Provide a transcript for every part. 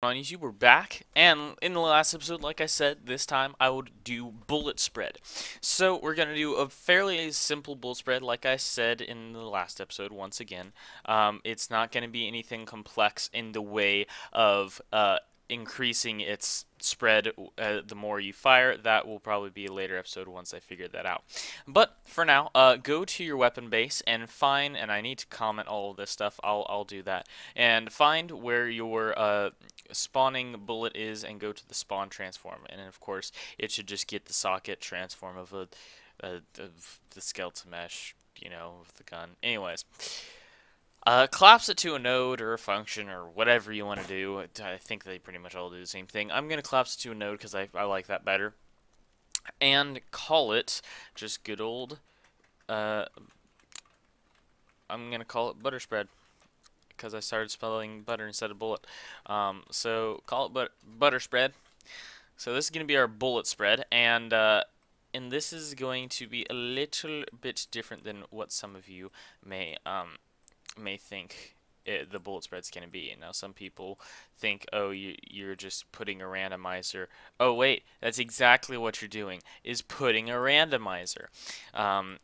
On YouTube, we're back, and in the last episode, like I said, this time I would do bullet spread. So we're going to do a fairly simple bullet spread, like I said in the last episode, once again. It's not going to be anything complex in the way of increasing its spread the more you fire. That will probably be a later episode once I figure that out. But for now, go to your weapon base and find, and I need to comment all of this stuff, I'll do that, and find where your spawning bullet is and go to the spawn transform, and of course it should just get the socket transform of of the skeleton mesh, of the gun. Anyways, collapse it to a node or a function or whatever you want to do. I think they pretty much all do the same thing. I'm gonna collapse it to a node because I like that better, and call it just good old. I'm gonna call it butter spread, because I started spelling butter instead of bullet. So call it butter spread. So this is going to be our bullet spread, and this is going to be a little bit different than what some of you may think the bullet spread's going to be. Now, some people think, oh, you're just putting a randomizer. Oh, wait, that's exactly what you're doing, is putting a randomizer on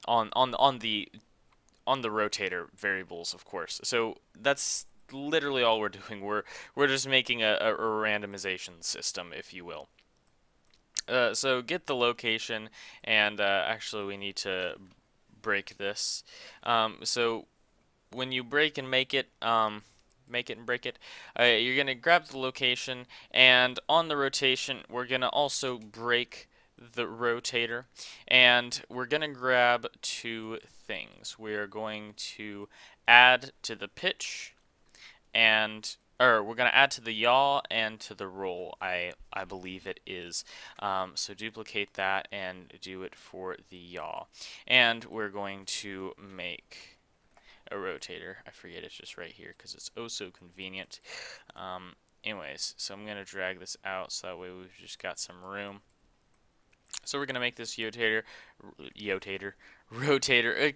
the rotator variables, of course. So that's literally all we're doing. We're just making a randomization system, if you will. So get the location, and actually we need to break this. So when you break and make it and break it, you're gonna grab the location, and on the rotation we're gonna also break the rotator, and we're gonna grab two things. We're going to add to the pitch, and we're gonna add to the yaw and to the roll. I believe it is. So duplicate that and do it for the yaw, and we're going to make a rotator. I forget, it's just right here because it's oh so convenient. Anyways, so I'm gonna drag this out so that way we've just got some room. So we're going to make this rotator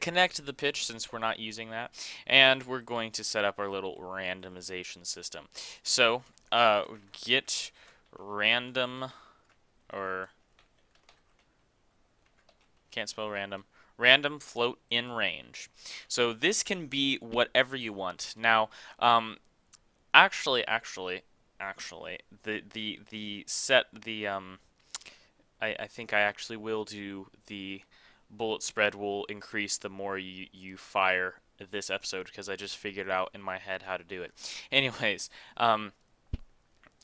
connect to the pitch, since we're not using that, and we're going to set up our little randomization system. So get random, or can't spell random float in range. So this can be whatever you want. Now, actually, I think I actually will do the bullet spread will increase the more you fire this episode, because I just figured out in my head how to do it. Anyways, I'm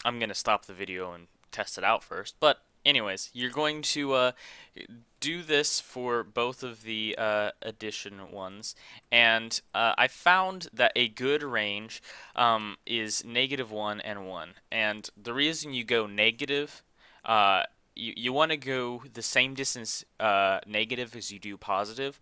going to stop the video and test it out first. But anyways, you're going to do this for both of the addition ones, and I found that a good range is -1 and 1. And the reason you go negative, you want to go the same distance negative as you do positive,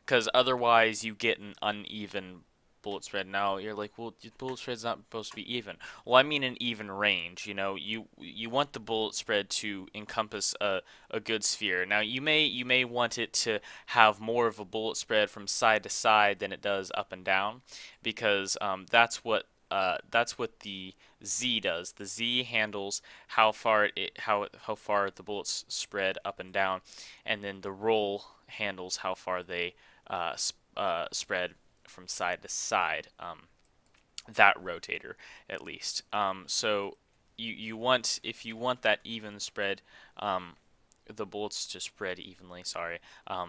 because otherwise you get an uneven bullet spread. Now you're like, well, your bullet spread's not supposed to be even. Well, I mean an even range. You want the bullet spread to encompass a good sphere. Now you may want it to have more of a bullet spread from side to side than it does up and down, because that's what the Z does. The Z handles how far the bullets spread up and down, and then the roll handles how far they spread from side to side. That rotator, at least. So you want, if you want that even spread, the bullets to spread evenly. Sorry.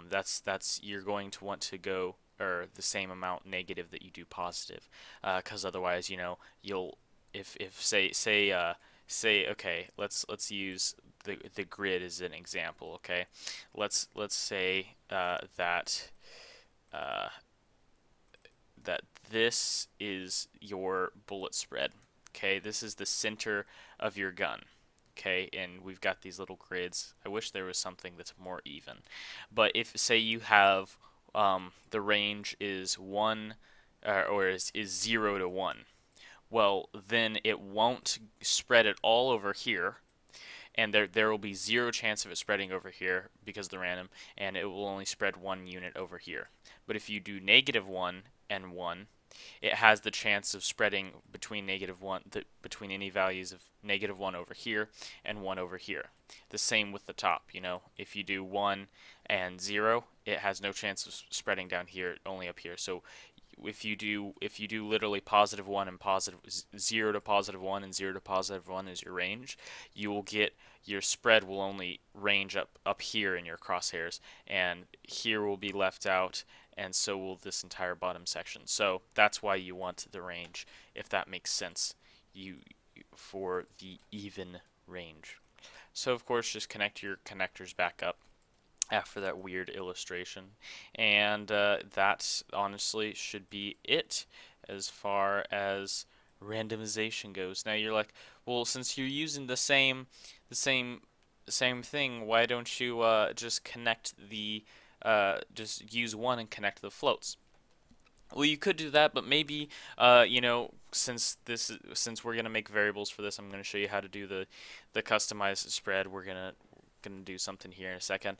That's you're going to want to go, or the same amount negative that you do positive, because otherwise, you'll if say okay, let's use the grid as an example. Okay, let's say that this is your bullet spread. Okay, this is the center of your gun. Okay, and we've got these little grids. I wish there was something that's more even. But if, say, you have the range is 1 or is 0 to 1, well, then it won't spread it all over here, and there will be zero chance of it spreading over here because of the random, and it will only spread 1 unit over here. But if you do -1 and 1, it has the chance of spreading between -1, between any values of -1 over here and 1 over here. The same with the top, you know, if you do 1 and 0, it has no chance of spreading down here, only up here. So if you do literally +1 and 0 to +1 and 0 to +1 is your range, you will get your spread will only range up here in your crosshairs, and here will be left out, and so will this entire bottom section. So that's why you want the range, if that makes sense, for the even range. So of course, just connect your connectors back up after that weird illustration, and that honestly should be it as far as randomization goes. Now you're like, well, since you're using the same thing, why don't you just connect the just use one and connect the floats? Well, you could do that, but maybe you know, since we're gonna make variables for this, I'm gonna show you how to do the customized spread. We're gonna do something here in a second.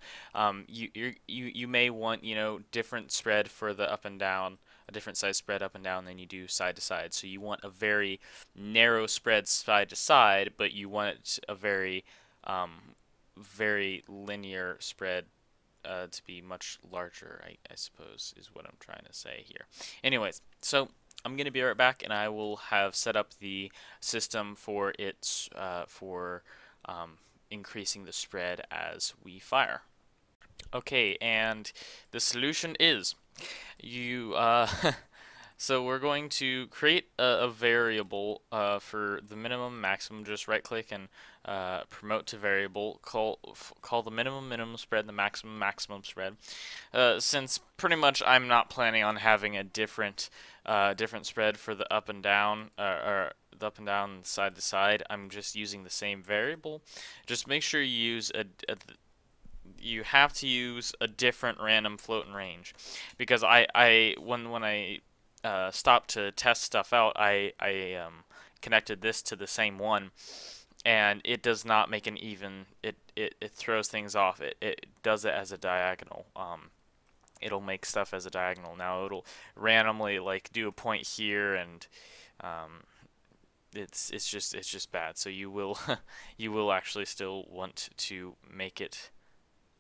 You may want, you know, different spread for the up and down, a different size spread up and down than you do side to side. So you want a very narrow spread side to side, but you want it a very very linear spread to be much larger, I suppose, is what I'm trying to say here. Anyways, so I'm going to be right back, and I will have set up the system for its increasing the spread as we fire. Okay, and the solution is you so we're going to create a variable for the minimum maximum. Just right click and promote to variable, call the minimum spread, the maximum spread. Since pretty much I'm not planning on having a different spread for the up and down, or the up and down, side to side, I'm just using the same variable. Just make sure you use you have to use a different random float and range, because when I stopped to test stuff out, I connected this to the same one, and it does not make an even. It throws things off. It does it as a diagonal. It'll make stuff as a diagonal. Now it'll randomly like do a point here, and it's just bad. So you will you will actually still want to make it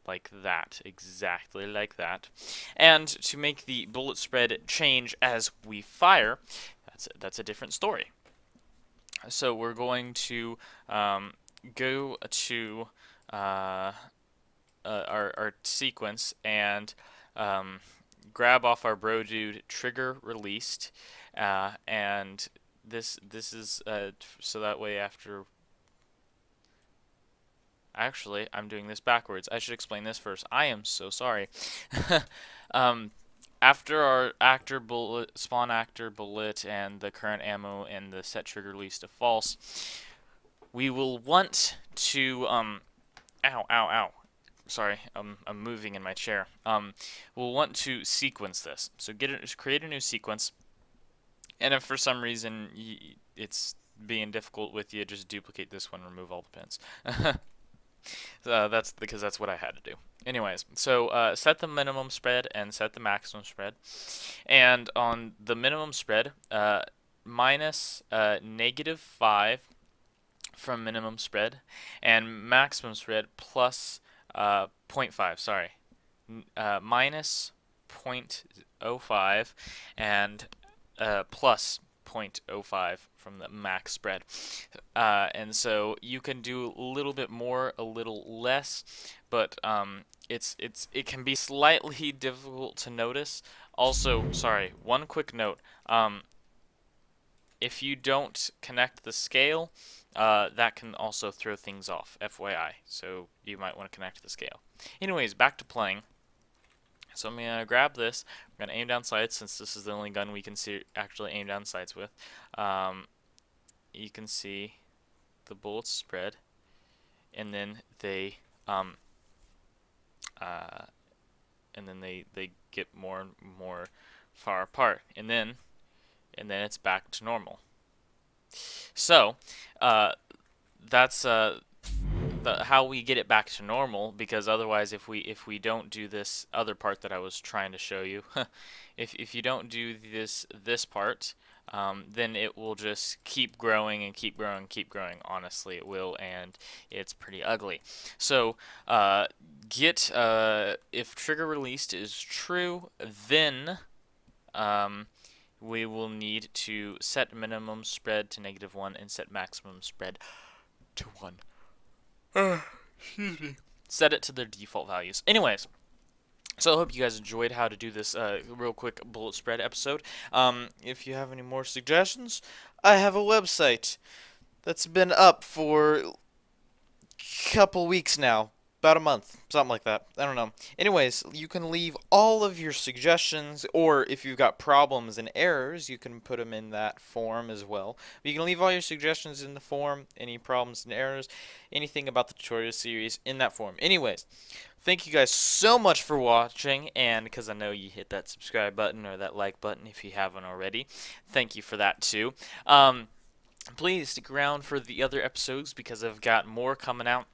like that, exactly like that. And to make the bullet spread change as we fire, that's a different story. So we're going to go to our sequence and grab off our bro dude trigger released, and this is so that way after. Actually, I'm doing this backwards. I should explain this first. I am so sorry. After our actor bullet, spawn actor bullet, and the current ammo and the set trigger release to false, we will want to ow, ow, ow. Sorry, I'm moving in my chair. We'll want to sequence this. So create a new sequence, and if for some reason it's being difficult with you, just duplicate this one, remove all the pins. That's because that's what I had to do. Anyways, so set the minimum spread and set the maximum spread. And on the minimum spread, minus -5 from minimum spread, and maximum spread plus 0.5. Sorry, minus 0.05 and plus 0.05 from the max spread. And so you can do a little bit more, a little less, but it can be slightly difficult to notice. Also, sorry, one quick note. If you don't connect the scale, that can also throw things off, FYI. So you might want to connect the scale. Anyways, back to playing. So I'm going to grab this. I'm going to aim down sights, since this is the only gun we can actually aim down sights with. You can see the bullets spread, and then they get more and more far apart, and then it's back to normal. So that's how we get it back to normal, because otherwise if we don't do this other part that I was trying to show you, if you don't do this part, then it will just keep growing and keep growing and keep growing. Honestly, it will, and it's pretty ugly. So if trigger released is true, then we will need to set minimum spread to -1 and set maximum spread to 1. Excuse me. Set it to their default values. Anyways, so I hope you guys enjoyed how to do this real quick bullet spread episode. If you have any more suggestions, I have a website that's been up for a couple weeks now. About a month, something like that. I don't know. Anyways, you can leave all of your suggestions, or if you've got problems and errors, you can put them in that form as well. But you can leave all your suggestions in the form, any problems and errors, anything about the tutorial series in that form. Anyways, thank you guys so much for watching, and because I know you hit that subscribe button or that like button if you haven't already, thank you for that too. Please stick around for the other episodes because I've got more coming out.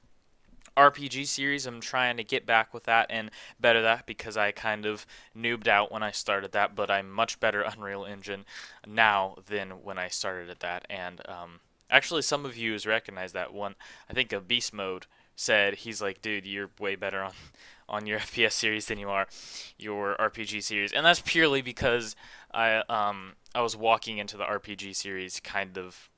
RPG series, I'm trying to get back with that and better that because I kind of noobed out when I started that, but I'm much better Unreal Engine now than when I started at that. And actually some of you recognize that one. I think of Beast Mode said, he's like, dude, you're way better on your FPS series than you are your RPG series. And that's purely because I was walking into the RPG series kind of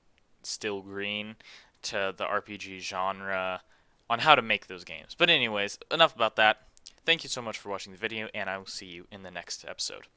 still green to the RPG genre on how to make those games. But anyways, enough about that. Thank you so much for watching the video, and I will see you in the next episode.